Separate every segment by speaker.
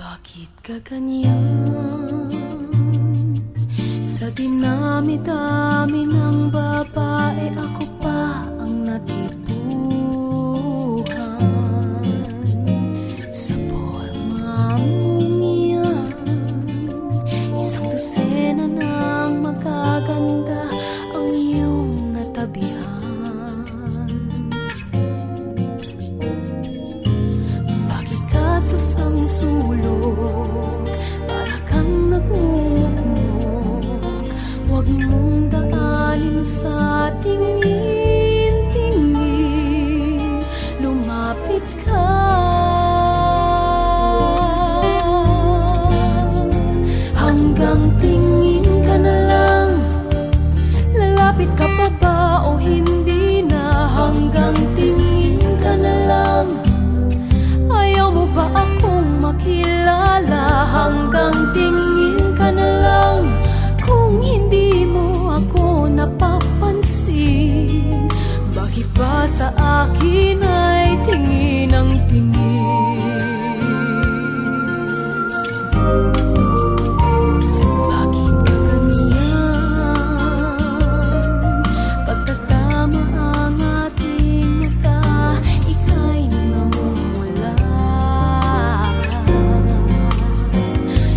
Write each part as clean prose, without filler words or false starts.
Speaker 1: Bakit ka ganyan? Sa dinami-dami ng babae, ako pa ang natipuhan. Sa forma mong iyan, isang dosena ng magaganda ang iyong natabihan. Bakit ka sa sulok, para kang nagmumukmok? Huwag mong daanin sa tingin-tingin, lumapit ka. Hanggang tingin ka na lang, lalapit ka pa ba o hindi na? Hanggang tingin ka na lang, ayaw mo ba akong makilala? Hanggang tingin ka na lang, kung hindi mo ako napapansin, bakit ba sa akin ay tingin ang tingin? Bakit ka ganyan? Pagtatama ang ating mata, ika'y namumula.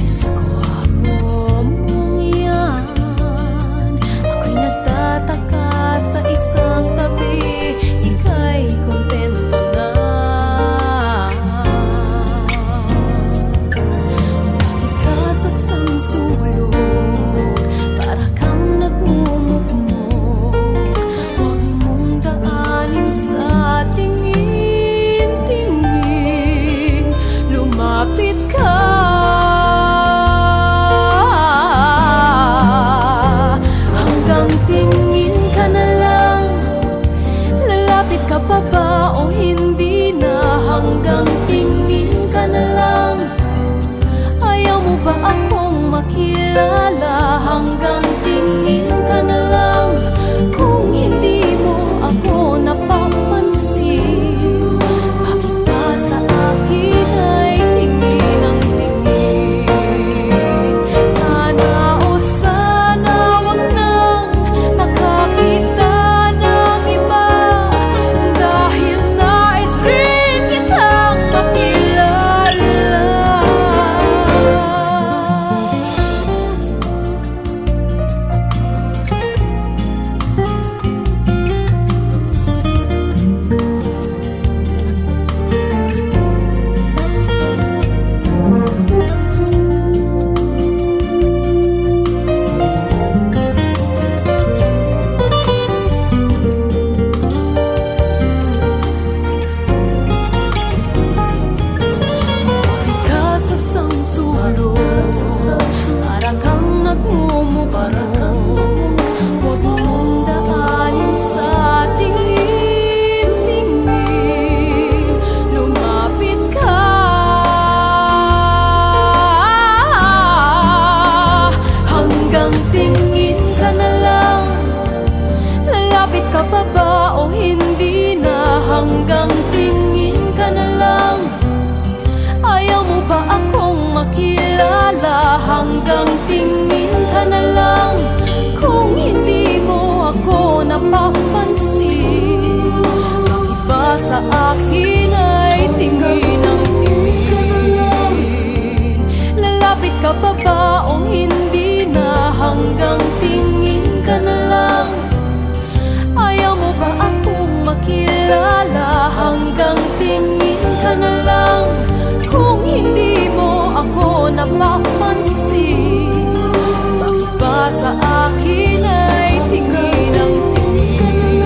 Speaker 1: Sa gwapo mong iyan, ako'y nagtataka. Sa isang tabi, ika'y kontento na. Bakit ka sa sulok, para kang nagmumukmok? Huwag mong daanin sa tingin-tingin, lumapit ka. Hanggang tingin ka na lang, lalapit ka pa ba o hindi na? Hanggang tingin ka na lang, ayaw mo ba akong makilala? Hanggang tingin ka na lang, kung hindi mo ako napapansin, bakit ba sa akin ay tingin ang tingin? Sana o sana wag nang makakita ng iba, dahil nais rin kitang makilala. Bakit ka sa sulok, para kang nagmumukmok? Huwag mong daanin sa tingin-tingin, lumapit ka. Hanggang tingin ka na lang, lalapit ka pa ba o hindi na? Hanggang tingin ka na lang, ayaw mo ba akong makilala? Hanggang tingin ka na lang, kung hindi mo ako napapansin, bakit ba sa akin ay tingin ang tingin? Lalapit ka pa ba o hindi na? Hanggang tingin ka na lang, ayaw mo ba akong makilala? Hanggang tingin ka na lang, kung hindi mo ako napapansin, bakit ba sa akin ay tingin ang tingin?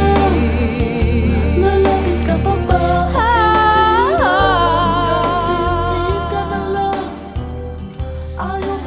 Speaker 1: Lalapit ka pa ba? Hanggang tingin ka na lang, ayaw